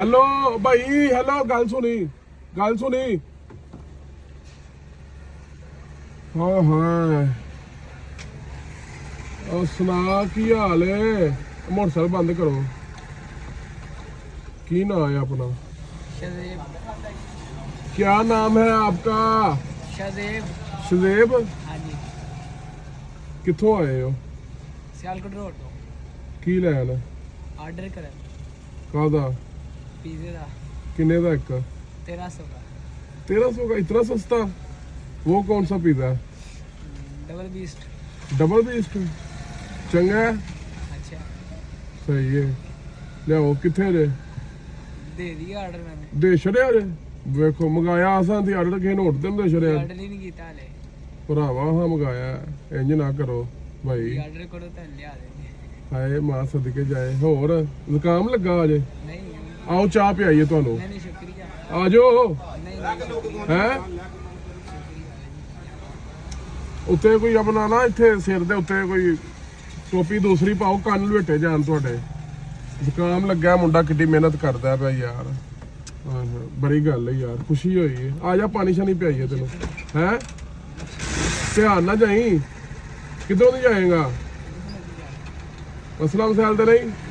hello भाई hello गल सुनी हाँ हाँ और सुना की हाल है मोटरसाइकिल बंद करो की नाम है अपना क्या नाम है आपका शदेब हाँ जी कित्थों आए हो सियालकोट रोड तो की लैन आर्डर करें कादा पिज़्ज़े का किन्ने का एक 1300 का 1300 का इतना सस्ता वो कौन सा पिज़्ज़ा है डबल डबल बीस्ट बीस्ट चंगा है अच्छा सही है लियाओ किथे जे दे दिया ऑर्डर मैंने दे छड़िया जे वेखो मंगाया असां दी आर्डर किसे नोट ते दे छड़िया ऑर्डर ही नहीं किया हाले भरावा हाँ मंगाया इंज ना करो भाई ऑर्डर करो तो लिया देंगे हाय मां सदके जाए होर जुकाम लगा अजे नहीं आओ चाह पियाइए तुहानू नहीं शुक्रिया आ जाओ नहीं हैं उत्ते कोई अपना ना इत्थे सिर दे उत्ते कोई टोपी दूसरी पाओ ਕੰਨ ਲਵੇਟੇ ਜਾਣ ਤੁਹਾਡੇ ਜ਼ੁਕਾਮ ਲੱਗਾ ਮੁੰਡਾ ਕਿੱਡੀ ਮਿਹਨਤ ਕਰਦਾ ਪਿਆ ਯਾਰ ਹਾਂ ਬੜੀ ਗੱਲ ਹੈ ਯਾਰ ਖੁਸ਼ੀ ਹੋਈ ਹੈ ਆ ਜਾ ਪਾਣੀ ਸ਼ਾਨੀ ਪਿਆਈਏ ਤੈਨੂੰ ਹੈ ਧਿਆਨ ਨਾ ਜਾਈ ਕਿੱਧਰੋਂ ਦੀ ਜਾਏਗਾ ਅਸਲਮ ਸੈਲ ਤੇ ਨਹੀਂ